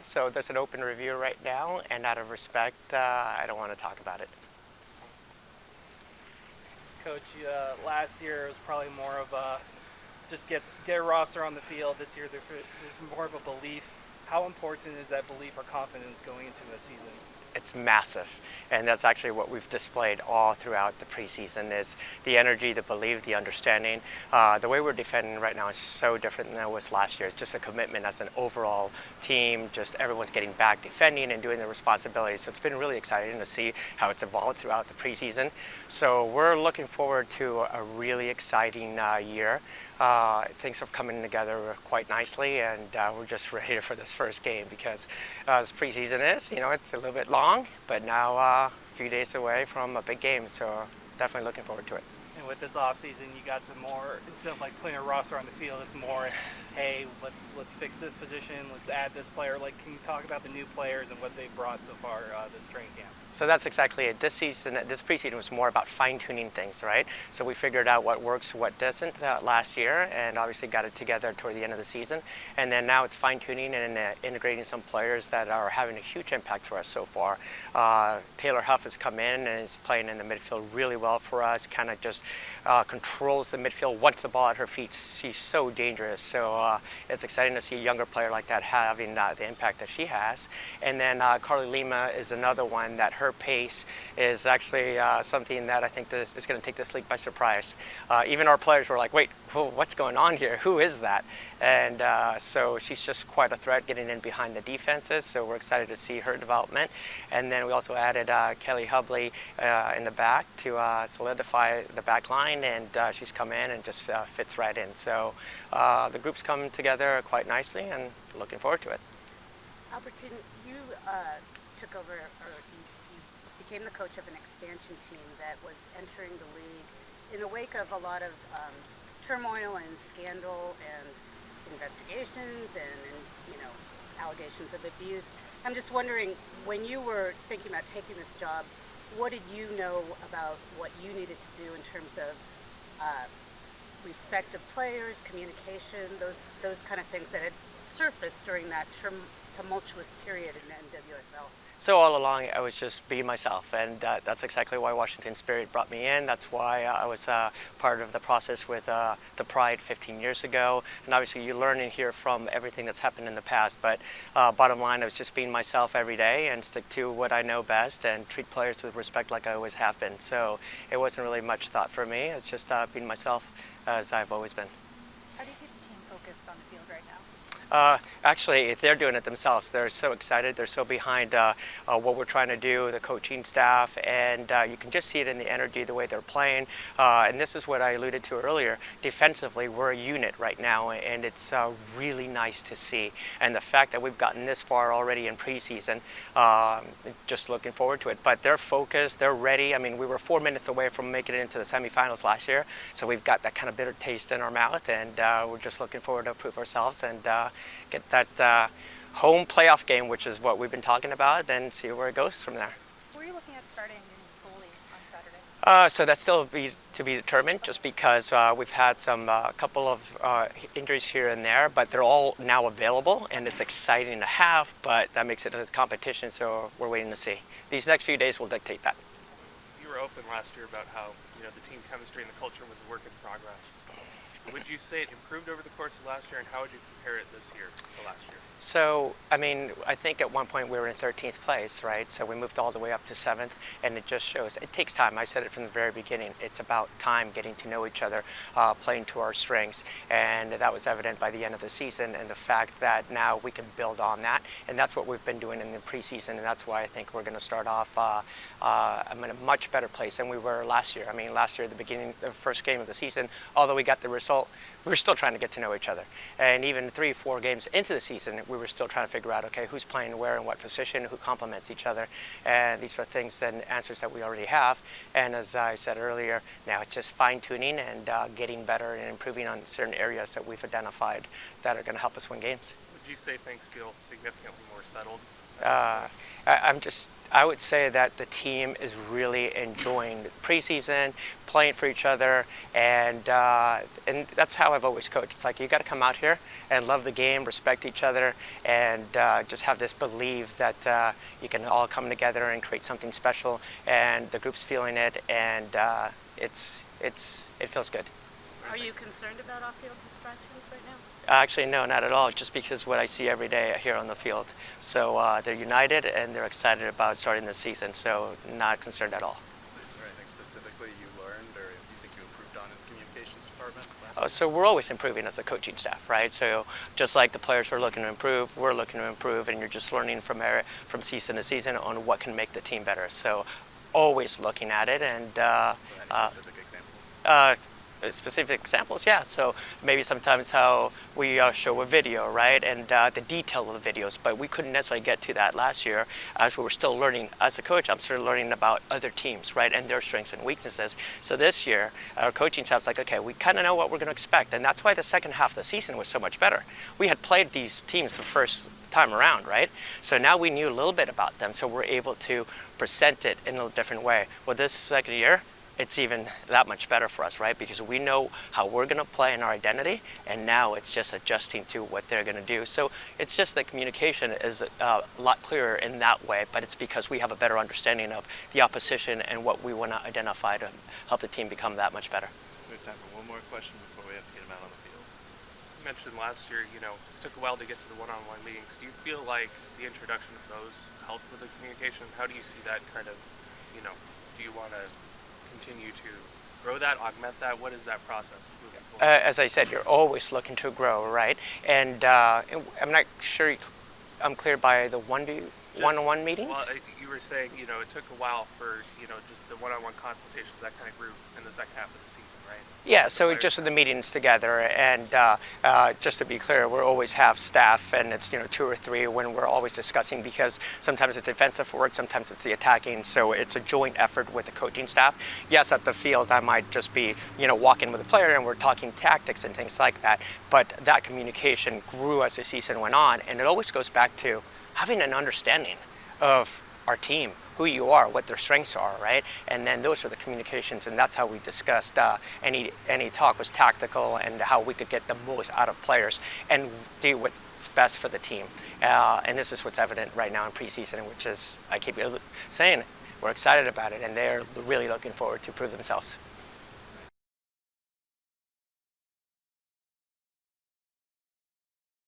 So there's an open review right now, and out of respect, I don't want to talk about it. Coach, last year it was probably more of a just get a roster on the field. This year there's more of a belief. How important is that belief or confidence going into the season? It's massive, and that's actually what we've displayed all throughout the preseason is the energy, the belief, the understanding. The way we're defending right now is so different than it was last year. It's just a commitment as an overall team, just everyone's getting back defending and doing their responsibilities. So it's been really exciting to see how it's evolved throughout the preseason. So we're looking forward to a really exciting year. Things are coming together quite nicely, and we're just ready for this first game because as preseason is, it's a little bit long, but now a few days away from a big game, so definitely looking forward to it. And with this offseason, you got to more instead of like putting a roster on the field, it's more, hey, let's fix this position, let's add this player. Like, can you talk about the new players and what they've brought so far this training camp? So that's exactly it. This preseason was more about fine-tuning things, right? So we figured out what works, what doesn't last year, and obviously got it together toward the end of the season. And then now it's fine-tuning and integrating some players that are having a huge impact for us so far. Taylor Huff has come in and is playing in the midfield really well for us, kind of just controls the midfield once the ball at her feet. She's so dangerous. So it's exciting to see a younger player like that having the impact that she has. And then Carly Lima is another one that her pace is actually something that I think is going to take this league by surprise. Even our players were like, wait, what's going on here? Who is that? And so she's just quite a threat getting in behind the defenses. So we're excited to see her development. And then we also added Kelly Hubley in the back to solidify the back line. And she's come in and just fits right in. So the group's coming together quite nicely and looking forward to it. Albertin, you took over, or you became the coach of an expansion team that was entering the league in the wake of a lot of turmoil and scandal and investigations and allegations of abuse. I'm just wondering, when you were thinking about taking this job, what did you know about what you needed to do in terms of respect of players, communication, those kind of things that had surfaced during that tumultuous period in NWSL? So all along, I was just being myself, and that's exactly why Washington Spirit brought me in. That's why I was part of the process with the Pride 15 years ago. And obviously, you learn and hear from everything that's happened in the past. But bottom line, I was just being myself every day and stick to what I know best and treat players with respect like I always have been. So it wasn't really much thought for me. It's just being myself as I've always been. How do you keep the team focused on the field right now? Actually, they're doing it themselves. They're so excited. They're so behind what we're trying to do, the coaching staff, and you can just see it in the energy, the way they're playing. And this is what I alluded to earlier. Defensively, we're a unit right now, and it's really nice to see. And the fact that we've gotten this far already in preseason, just looking forward to it. But they're focused. They're ready. I mean, we were 4 minutes away from making it into the semifinals last year, so we've got that kind of bitter taste in our mouth, and we're just looking forward to prove ourselves and get that home playoff game, which is what we've been talking about, then see where it goes from there. Who are you looking at starting in goalie on Saturday? So that's still to be determined, just because we've had some couple of injuries here and there, but they're all now available, and it's exciting to have, but that makes it a competition, so we're waiting to see. These next few days will dictate that. You were open last year about how the team chemistry and the culture was a work in progress. Would you say it improved over the course of last year, and how would you compare it this year to last year? So, I mean, I think at one point we were in 13th place, right? So we moved all the way up to 7th, and it just shows. It takes time. I said it from the very beginning. It's about time, getting to know each other, playing to our strengths, and that was evident by the end of the season, and the fact that now we can build on that, and that's what we've been doing in the preseason, and that's why I think we're going to start off in a much better place than we were last year. I mean, last year at the beginning, the first game of the season, although we got the result, we were still trying to get to know each other. And even 3-4 games into the season, we were still trying to figure out, okay, who's playing where and what position, who complements each other. And these are things and answers that we already have. And as I said earlier, now it's just fine-tuning and getting better and improving on certain areas that we've identified that are going to help us win games. Would you say things feel significantly more settled? I would say that the team is really enjoying the preseason, playing for each other, and that's how I've always coached. It's like you got to come out here and love the game, respect each other, and just have this belief that you can all come together and create something special. And the group's feeling it, and it feels good. Are you concerned about off-field distractions right now? Actually, no, not at all, just because what I see every day here on the field. So they're united and they're excited about starting the season, so not concerned at all. Is there anything specifically you learned or you think you improved on in the communications department last week? So we're always improving as a coaching staff, right? So just like the players are looking to improve, we're looking to improve, and you're just learning from season to season on what can make the team better. So always looking at it, and Any specific examples? specific examples, yeah. So maybe sometimes how we show a video, right, and the detail of the videos, but we couldn't necessarily get to that last year as we were still learning. As a coach, I'm still learning about other teams, right, and their strengths and weaknesses. So this year, our coaching staff's like, okay, we kind of know what we're going to expect, and that's why the second half of the season was so much better. We had played these teams the first time around, right? So now we knew a little bit about them, so we're able to present it in a different way. Well, this second year, it's even that much better for us, right? Because we know how we're going to play in our identity, and now it's just adjusting to what they're going to do. So it's just that communication is a lot clearer in that way, but it's because we have a better understanding of the opposition and what we want to identify to help the team become that much better. We have time for one more question before we have to get him out on the field. You mentioned last year, it took a while to get to the one-on-one meetings. Do you feel like the introduction of those helped with the communication? How do you see that kind of, do you want to continue to grow that, augment that? What is that process moving forward? As I said, you're always looking to grow, right? And I'm not sure I'm clear by the one-on-one meetings. Well, you were saying, it took a while for, just the one-on-one consultations that kind of grew in the second half of the season, right? Yeah, so just the meetings together, and just to be clear, we always have staff, and it's 2 or 3 when we're always discussing, because sometimes it's defensive work, sometimes it's the attacking, so it's a joint effort with the coaching staff. Yes, at the field I might just be walking with a player and we're talking tactics and things like that, but that communication grew as the season went on, and it always goes back to having an understanding of our team, who you are, what their strengths are, right? And then those are the communications, and that's how we discussed any talk was tactical and how we could get the most out of players and do what's best for the team. And this is what's evident right now in preseason, which is, I keep saying, we're excited about it, and they're really looking forward to prove themselves.